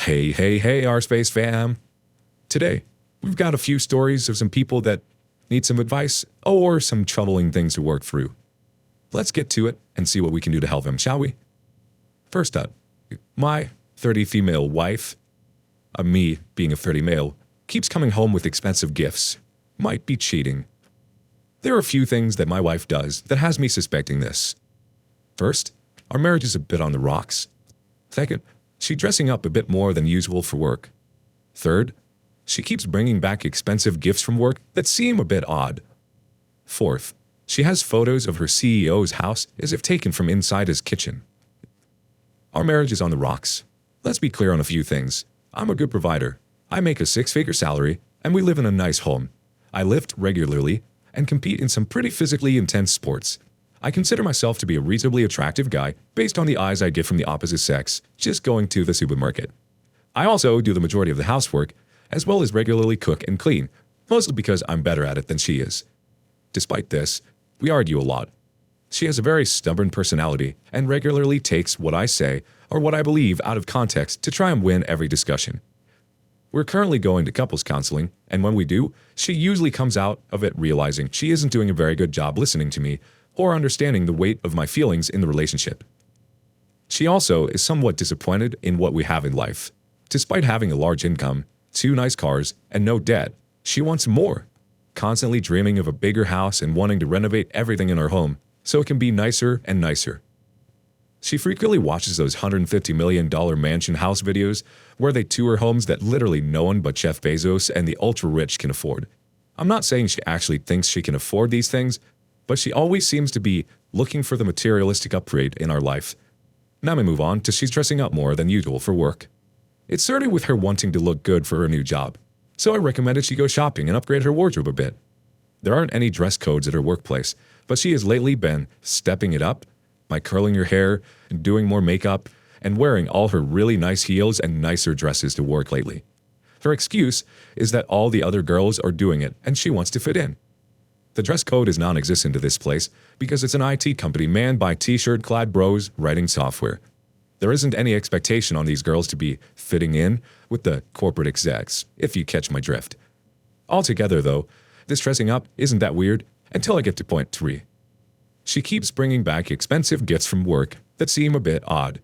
Hey, our space fam. Today, we've got a few stories of some people that need some advice or some troubling things to work through. Let's get to it and see what we can do to help them, shall we? First up, my 30 female wife, me being a 30 male, keeps coming home with expensive gifts. Might be cheating. There are a few things that my wife does that has me suspecting this. First, our marriage is a bit on the rocks. Second, she's dressing up a bit more than usual for work. Third, she keeps bringing back expensive gifts from work that seem a bit odd. Fourth, she has photos of her CEO's house as if taken from inside his kitchen. Our marriage is on the rocks. Let's be clear on a few things. I'm a good provider. I make a six-figure salary, and we live in a nice home. I lift regularly and compete in some pretty physically intense sports. I consider myself to be a reasonably attractive guy based on the eyes I get from the opposite sex just going to the supermarket. I also do the majority of the housework, as well as regularly cook and clean, mostly because I'm better at it than she is. Despite this, we argue a lot. She has a very stubborn personality and regularly takes what I say or what I believe out of context to try and win every discussion. We're currently going to couples counseling, and when we do, she usually comes out of it realizing she isn't doing a very good job listening to me or understanding the weight of my feelings in the relationship. She also is somewhat disappointed in what we have in life. Despite having a large income, 2 nice cars, and no debt, she wants more, constantly dreaming of a bigger house and wanting to renovate everything in her home so it can be nicer and nicer. She frequently watches those $150 million mansion house videos where they tour homes that literally no one but Jeff Bezos and the ultra-rich can afford. I'm not saying she actually thinks she can afford these things, but she always seems to be looking for the materialistic upgrade in our life. Now we move on to she's dressing up more than usual for work. It started with her wanting to look good for her new job, so I recommended she go shopping and upgrade her wardrobe a bit. There aren't any dress codes at her workplace, but she has lately been stepping it up by curling her hair and doing more makeup and wearing all her really nice heels and nicer dresses to work lately. Her excuse is that all the other girls are doing it and she wants to fit in. The dress code is non-existent to this place because it's an IT company manned by t-shirt-clad bros writing software. There isn't any expectation on these girls to be fitting in with the corporate execs, if you catch my drift. Altogether, though, this dressing up isn't that weird until I get to point 3. She keeps bringing back expensive gifts from work that seem a bit odd.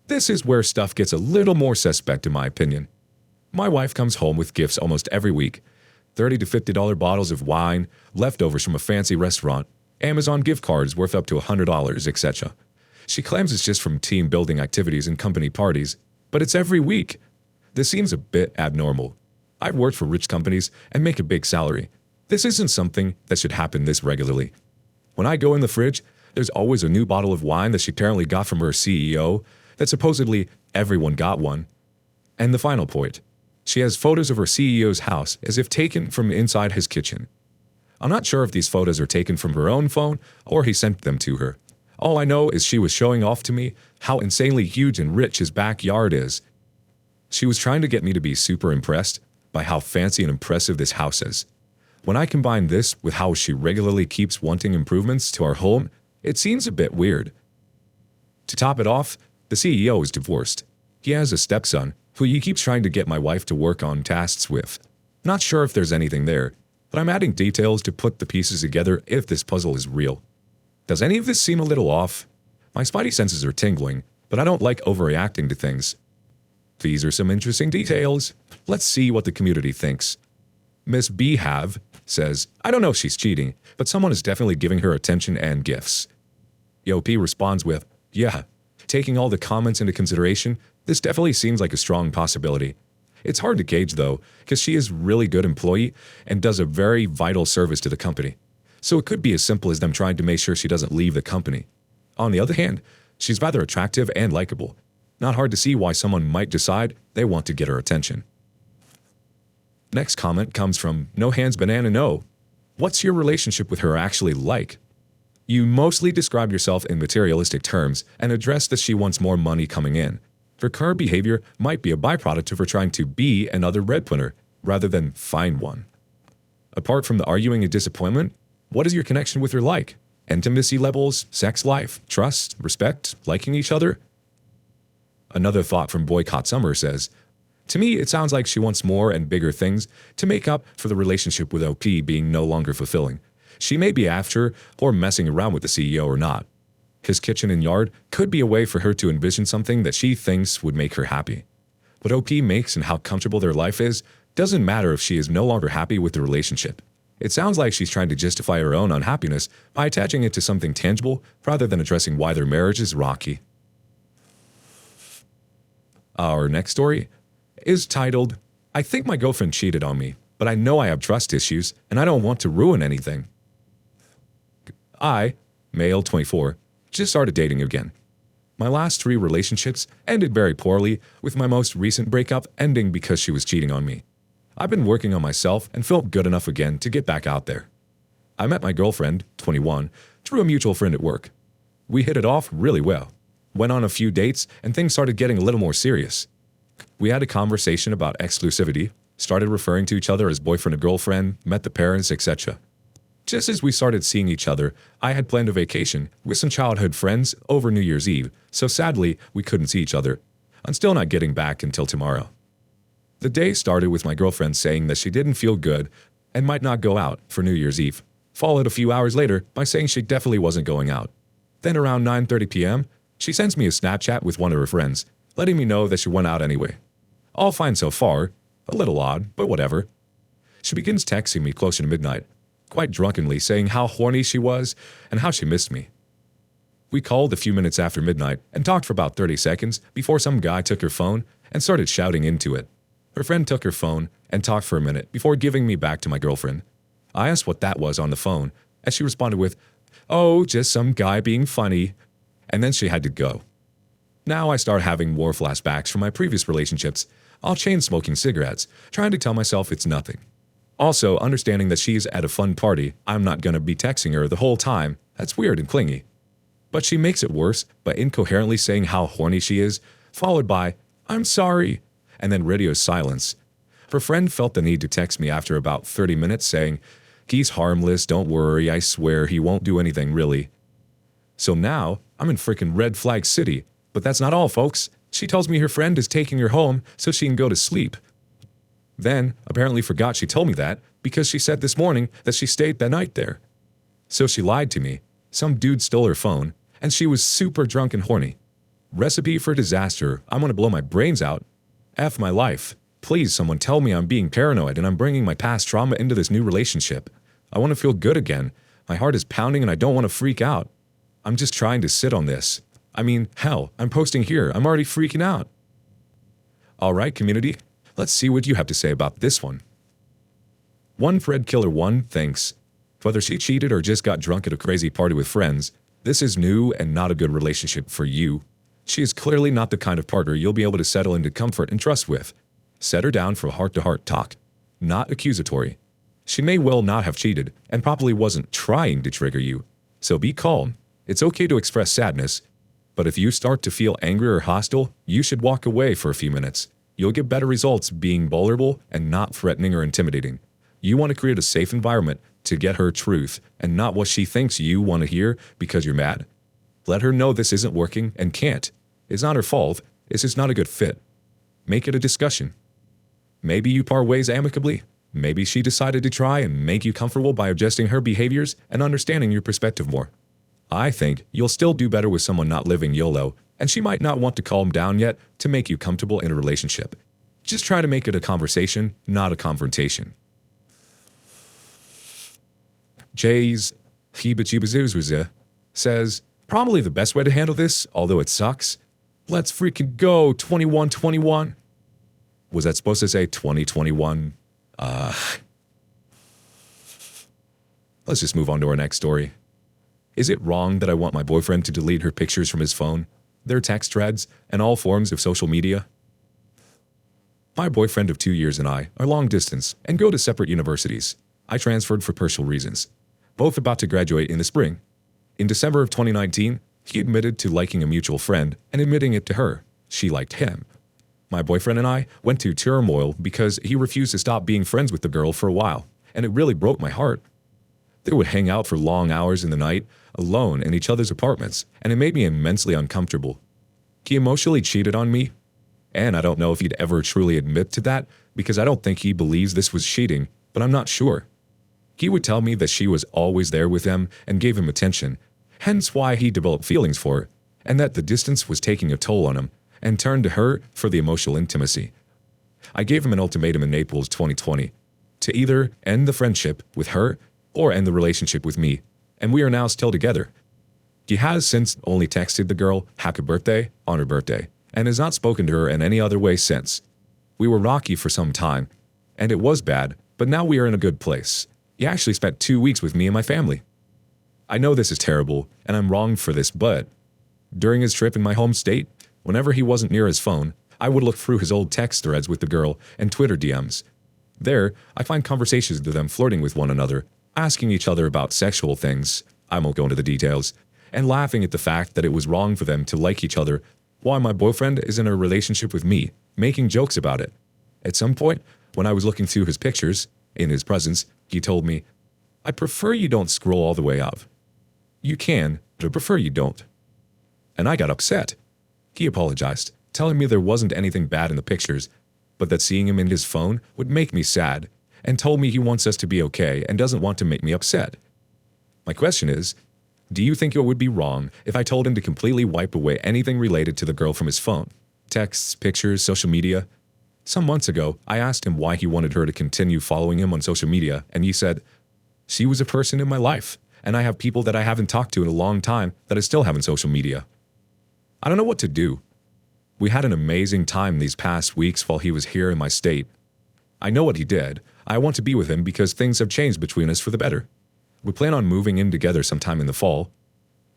This is where stuff gets a little more suspect in my opinion. My wife comes home with gifts almost every week. $30 to $50 bottles of wine, leftovers from a fancy restaurant, Amazon gift cards worth up to $100, etc. She claims it's just from team building activities and company parties, but it's every week. This seems a bit abnormal. I've worked for rich companies and make a big salary. This isn't something that should happen this regularly. When I go in the fridge, there's always a new bottle of wine that she apparently got from her CEO, that supposedly everyone got one. And the final point, she has photos of her CEO's house as if taken from inside his kitchen. I'm not sure if these photos are taken from her own phone or he sent them to her. All I know is she was showing off to me how insanely huge and rich his backyard is. She was trying to get me to be super impressed by how fancy and impressive this house is. When I combine this with how she regularly keeps wanting improvements to our home, it seems a bit weird. To top it off, the CEO is divorced. He has a stepson who he keeps trying to get my wife to work on tasks with. Not sure if there's anything there, but I'm adding details to put the pieces together if this puzzle is real. Does any of this seem a little off? My spidey senses are tingling, but I don't like overreacting to things. These are some interesting details. Let's see what the community thinks. Miss Behave says, I don't know if she's cheating, but someone is definitely giving her attention and gifts. Yo P responds with, yeah, taking all the comments into consideration, this definitely seems like a strong possibility. It's hard to gauge though, because she is a really good employee and does a very vital service to the company. So it could be as simple as them trying to make sure she doesn't leave the company. On the other hand, she's rather attractive and likable. Not hard to see why someone might decide they want to get her attention. Next comment comes from No Hands Banana No. What's your relationship with her actually like? You mostly describe yourself in materialistic terms and address that she wants more money coming in. Her current behavior might be a byproduct of her trying to be another breadwinner rather than find one. Apart from the arguing and disappointment, what is your connection with her like? Intimacy levels, sex life, trust, respect, liking each other? Another thought from Boycott Summer says, To me, it sounds like she wants more and bigger things to make up for the relationship with OP being no longer fulfilling. She may be after or messing around with the CEO or not. His kitchen and yard could be a way for her to envision something that she thinks would make her happy. What OP makes and how comfortable their life is doesn't matter if she is no longer happy with the relationship. It sounds like she's trying to justify her own unhappiness by attaching it to something tangible rather than addressing why their marriage is rocky. Our next story is titled, I think my girlfriend cheated on me, but I know I have trust issues and I don't want to ruin anything. I, male 24, just started dating again. My last 3 relationships ended very poorly, with my most recent breakup ending because she was cheating on me. I've been working on myself and felt good enough again to get back out there. I met my girlfriend, 21, through a mutual friend at work. We hit it off really well, went on a few dates, and things started getting a little more serious. We had a conversation about exclusivity, started referring to each other as boyfriend and girlfriend, met the parents, etc. Just as we started seeing each other, I had planned a vacation with some childhood friends over New Year's Eve, so sadly, we couldn't see each other. I'm still not getting back until tomorrow. The day started with my girlfriend saying that she didn't feel good and might not go out for New Year's Eve, followed a few hours later by saying she definitely wasn't going out. Then around 9:30 p.m., she sends me a Snapchat with one of her friends, letting me know that she went out anyway. All fine so far, a little odd, but whatever. She begins texting me closer to midnight, quite drunkenly saying how horny she was and how she missed me. We called a few minutes after midnight and talked for about 30 seconds before some guy took her phone and started shouting into it. Her friend took her phone and talked for a minute before giving me back to my girlfriend. I asked what that was on the phone, and she responded with, "Oh, just some guy being funny," and then she had to go. Now I start having more flashbacks from my previous relationships. I'll chain smoking cigarettes, trying to tell myself it's nothing. Also, understanding that she's at a fun party, I'm not gonna be texting her the whole time. That's weird and clingy. But she makes it worse by incoherently saying how horny she is, followed by, "I'm sorry," and then radio silence. Her friend felt the need to text me after about 30 minutes saying, "He's harmless, don't worry, I swear he won't do anything really." So now, I'm in frickin' red flag city. But that's not all, folks. She tells me her friend is taking her home so she can go to sleep. Then, apparently forgot she told me that because she said this morning that she stayed that night there. So she lied to me. Some dude stole her phone, and she was super drunk and horny. Recipe for disaster. I'm gonna blow my brains out. F my life. Please, someone tell me I'm being paranoid and I'm bringing my past trauma into this new relationship. I want to feel good again. My heart is pounding and I don't want to freak out. I'm just trying to sit on this. I mean, hell, I'm posting here. I'm already freaking out. All right, community. Let's see what you have to say about this one. One Fred Killer 1 thinks, whether she cheated or just got drunk at a crazy party with friends, this is new and not a good relationship for you. She is clearly not the kind of partner you'll be able to settle into comfort and trust with. Set her down for a heart-to-heart talk, not accusatory. She may well not have cheated and probably wasn't trying to trigger you. So be calm. It's okay to express sadness, but if you start to feel angry or hostile, you should walk away for a few minutes. You'll get better results being vulnerable and not threatening or intimidating. You want to create a safe environment to get her truth and not what she thinks you want to hear because you're mad. Let her know this isn't working and can't. It's not her fault. It's just not a good fit. Make it a discussion. Maybe you part ways amicably. Maybe she decided to try and make you comfortable by adjusting her behaviors and understanding your perspective more. I think you'll still do better with someone not living YOLO, and she might not want to calm down yet to make you comfortable in a relationship. Just try to make it a conversation, not a confrontation. Jay's Hebachibazuzuzah says, probably the best way to handle this, although it sucks. Let's freaking go, 2121. Was that supposed to say 2021? Let's just move on to our next story. Is it wrong that I want my boyfriend to delete her pictures from his phone, their text threads, and all forms of social media? My boyfriend of 2 years and I are long distance and go to separate universities. I transferred for personal reasons, both about to graduate in the spring. In December of 2019, he admitted to liking a mutual friend and admitting it to her. She liked him. My boyfriend and I went through turmoil because he refused to stop being friends with the girl for a while, and it really broke my heart. They would hang out for long hours in the night, alone in each other's apartments, and it made me immensely uncomfortable. He emotionally cheated on me, And I don't know if he'd ever truly admit to that because I don't think he believes this was cheating, but I'm not sure. He would tell me that she was always there with him and gave him attention, hence why he developed feelings for her, and that the distance was taking a toll on him, and turned to her for the emotional intimacy. I gave him an ultimatum in April 2020 to either end the friendship with her or end the relationship with me, and we are now still together. He has since only texted the girl happy birthday on her birthday, and has not spoken to her in any other way since. We were rocky for some time, and it was bad, but now we are in a good place. He actually spent 2 weeks with me and my family. I know this is terrible, and I'm wrong for this, but during his trip in my home state, whenever he wasn't near his phone, I would look through his old text threads with the girl and Twitter DMs. There, I find conversations of them flirting with one another, asking each other about sexual things, I won't go into the details, and laughing at the fact that it was wrong for them to like each other while my boyfriend is in a relationship with me, making jokes about it. At some point, when I was looking through his pictures, in his presence, he told me, I prefer you don't scroll all the way up. You can, but I prefer you don't. And I got upset. He apologized, telling me there wasn't anything bad in the pictures, but that seeing him in his phone would make me sad, and told me he wants us to be okay and doesn't want to make me upset. My question is, do you think it would be wrong if I told him to completely wipe away anything related to the girl from his phone? Texts, pictures, social media? Some months ago, I asked him why he wanted her to continue following him on social media, and he said, she was a person in my life, and I have people that I haven't talked to in a long time that I still have on social media. I don't know what to do. We had an amazing time these past weeks while he was here in my state. I know what he did. I want to be with him because things have changed between us for the better. We plan on moving in together sometime in the fall.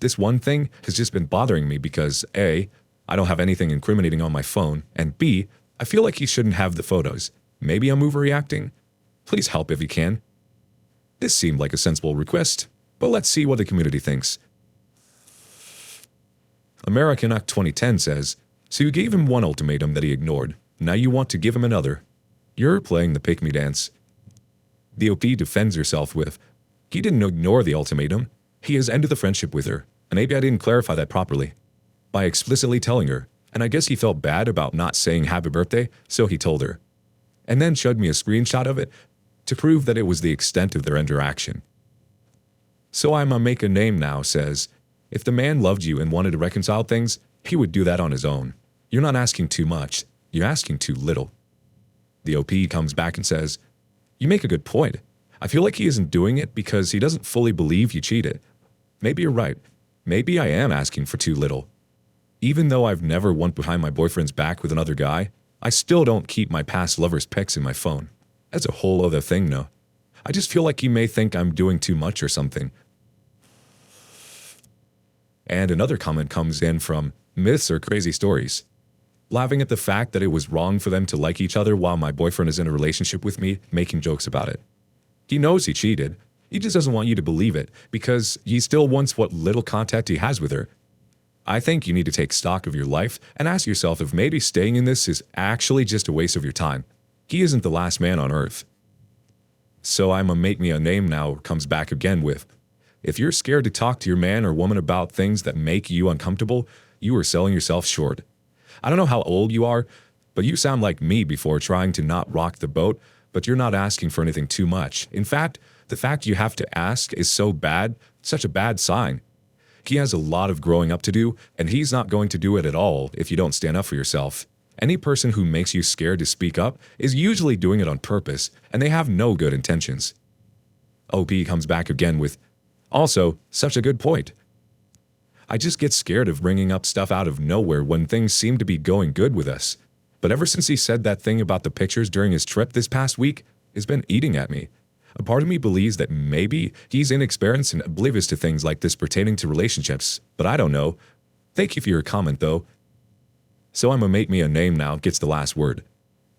This one thing has just been bothering me because A, I don't have anything incriminating on my phone, and B, I feel like he shouldn't have the photos. Maybe I'm overreacting? Please help if you can. This seemed like a sensible request, but let's see what the community thinks. American Act 2010 says, so you gave him one ultimatum that he ignored. Now you want to give him another. You're playing the pick-me dance. The OP defends herself with, he didn't ignore the ultimatum. He has ended the friendship with her, and maybe I didn't clarify that properly. By explicitly telling her, and I guess he felt bad about not saying happy birthday, so he told her. And then showed me a screenshot of it to prove that it was the extent of their interaction. So I'm a make a name now says, if the man loved you and wanted to reconcile things, he would do that on his own. You're not asking too much, you're asking too little. The OP comes back and says, you make a good point. I feel like he isn't doing it because he doesn't fully believe you cheated. Maybe you're right. Maybe I am asking for too little. Even though I've never went behind my boyfriend's back with another guy, I still don't keep my past lover's pics in my phone. That's a whole other thing, no. I just feel like he may think I'm doing too much or something. And another comment comes in from Myths or Crazy Stories, laughing at the fact that it was wrong for them to like each other while my boyfriend is in a relationship with me, making jokes about it. He knows he cheated. He just doesn't want you to believe it because he still wants what little contact he has with her. I think you need to take stock of your life and ask yourself if maybe staying in this is actually just a waste of your time. He isn't the last man on earth. So I'm a make me a name now comes back again with, if you're scared to talk to your man or woman about things that make you uncomfortable, you are selling yourself short. I don't know how old you are, but you sound like me before trying to not rock the boat, but you're not asking for anything too much. In fact, the fact you have to ask is so bad, such a bad sign. He has a lot of growing up to do, and he's not going to do it at all if you don't stand up for yourself. Any person who makes you scared to speak up is usually doing it on purpose, and they have no good intentions. OP comes back again with, also, such a good point. I just get scared of bringing up stuff out of nowhere when things seem to be going good with us. But ever since he said that thing about the pictures during his trip this past week, it's been eating at me. A part of me believes that maybe he's inexperienced and oblivious to things like this pertaining to relationships, but I don't know. Thank you for your comment, though. So I'm a make me a name now gets the last word.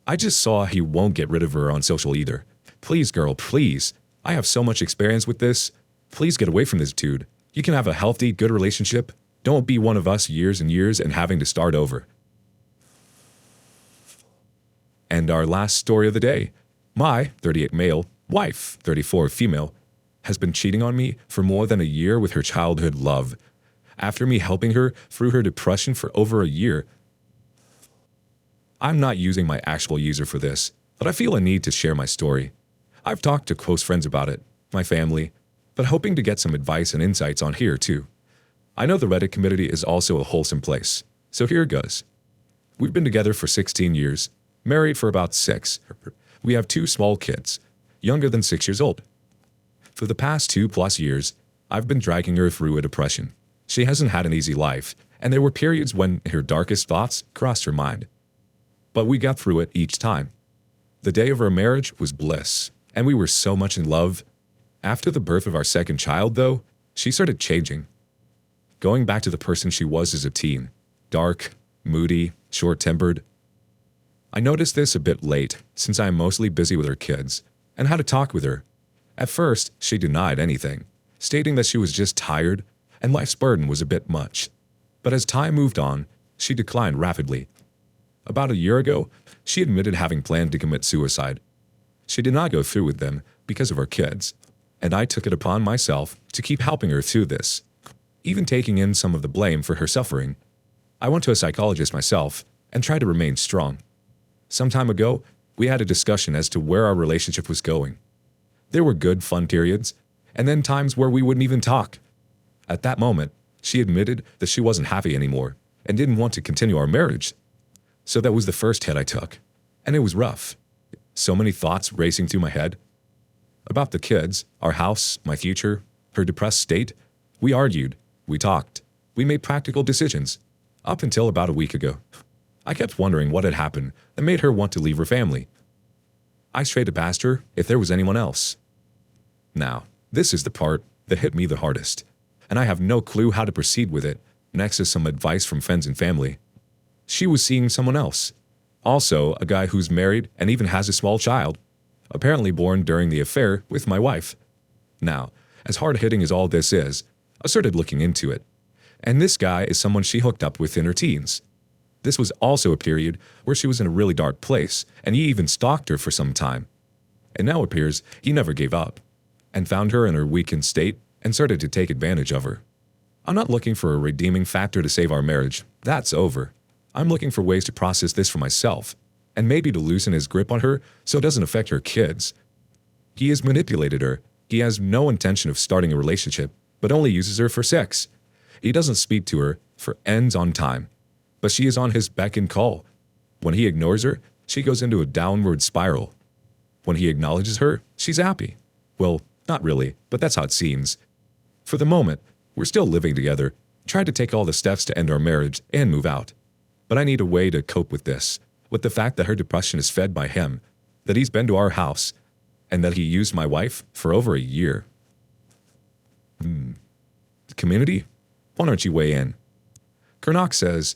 I just saw he won't get rid of her on social either. Please, girl, please. I have so much experience with this. Please get away from this dude. You can have a healthy, good relationship. Don't be one of us years and years and having to start over. And our last story of the day. My 38 male, wife, 34 female, has been cheating on me for more than a year with her childhood love. After me helping her through her depression for over a year, I'm not using my actual user for this, but I feel a need to share my story. I've talked to close friends about it, my family, but hoping to get some advice and insights on here too. I know the Reddit community is also a wholesome place, so here goes. We've been together for 16 years, married for about 6. We have 2 small kids, younger than 6 years old. For the past 2+ years, I've been dragging her through a depression. She hasn't had an easy life, and there were periods when her darkest thoughts crossed her mind. But we got through it each time. The day of our marriage was bliss, and we were so much in love. After the birth of our second child, though, she started changing. Going back to the person she was as a teen. Dark, moody, short-tempered. I noticed this a bit late, since I am mostly busy with her kids, and had to talk with her. At first, she denied anything, stating that she was just tired, and life's burden was a bit much. But as time moved on, she declined rapidly. About a year ago, she admitted having planned to commit suicide. She did not go through with them because of her kids, and I took it upon myself to keep helping her through this, even taking in some of the blame for her suffering. I went to a psychologist myself and tried to remain strong. Some time ago, we had a discussion as to where our relationship was going. There were good, fun periods, and then times where we wouldn't even talk. At that moment, she admitted that she wasn't happy anymore and didn't want to continue our marriage. So that was the first hit I took, and it was rough. So many thoughts racing through my head. About the kids, our house, my future, her depressed state. We argued, we talked, we made practical decisions, up until about a week ago. I kept wondering what had happened that made her want to leave her family. I straight up asked her if there was anyone else. Now, this is the part that hit me the hardest, and I have no clue how to proceed with it, next is some advice from friends and family. She was seeing someone else. Also, a guy who's married and even has a small child, apparently born during the affair with my wife. Now, as hard-hitting as all this is, I started looking into it. And this guy is someone she hooked up with in her teens. This was also a period where she was in a really dark place, and he even stalked her for some time. It now appears he never gave up, and found her in her weakened state and started to take advantage of her. I'm not looking for a redeeming factor to save our marriage. That's over. I'm looking for ways to process this for myself, and maybe to loosen his grip on her so it doesn't affect her kids. He has manipulated her. He has no intention of starting a relationship, but only uses her for sex. He doesn't speak to her for ends on time, but she is on his beck and call. When he ignores her, she goes into a downward spiral. When he acknowledges her, she's happy. Well, not really, but that's how it seems. For the moment, we're still living together, trying to take all the steps to end our marriage and move out. But I need a way to cope with this, with the fact that her depression is fed by him, that he's been to our house, and that he used my wife for over a year. The community? Why don't you weigh in? Kernock says,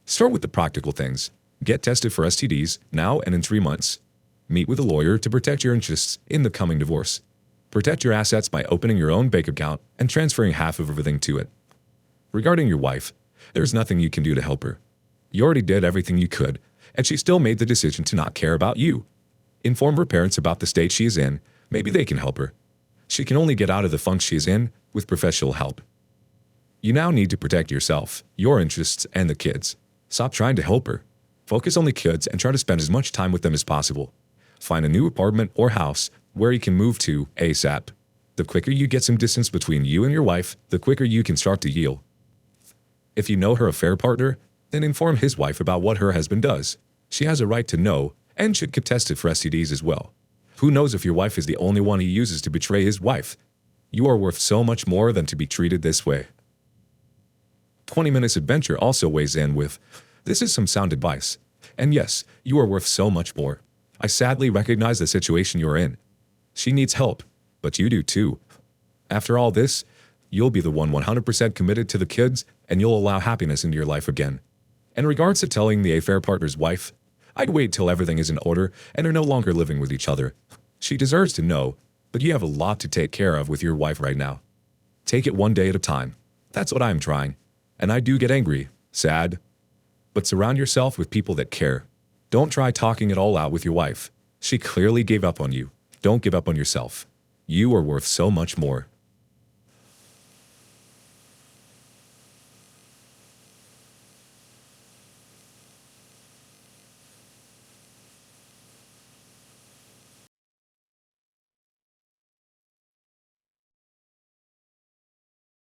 start with the practical things. Get tested for STDs now and in 3 months. Meet with a lawyer to protect your interests in the coming divorce. Protect your assets by opening your own bank account and transferring half of everything to it. Regarding your wife, there's nothing you can do to help her. You already did everything you could, and she still made the decision to not care about you. Inform her parents about the state she is in. Maybe they can help her. She can only get out of the funk she is in with professional help. You now need to protect yourself, your interests, and the kids. Stop trying to help her. Focus on the kids and try to spend as much time with them as possible. Find a new apartment or house where you can move to ASAP. The quicker you get some distance between you and your wife, the quicker you can start to heal. If you know her affair partner, then inform his wife about what her husband does. She has a right to know and should get tested for STDs as well. Who knows if your wife is the only one he uses to betray his wife? You are worth so much more than to be treated this way. 20 Minutes Adventure also weighs in with, this is some sound advice. And yes, you are worth so much more. I sadly recognize the situation you're in. She needs help, but you do too. After all this, you'll be the one 100% committed to the kids, and you'll allow happiness into your life again. In regards to telling the affair partner's wife, I'd wait till everything is in order and are no longer living with each other. She deserves to know, but you have a lot to take care of with your wife right now. Take it one day at a time. That's what I'm trying. And I do get angry, sad. But surround yourself with people that care. Don't try talking it all out with your wife. She clearly gave up on you. Don't give up on yourself. You are worth so much more.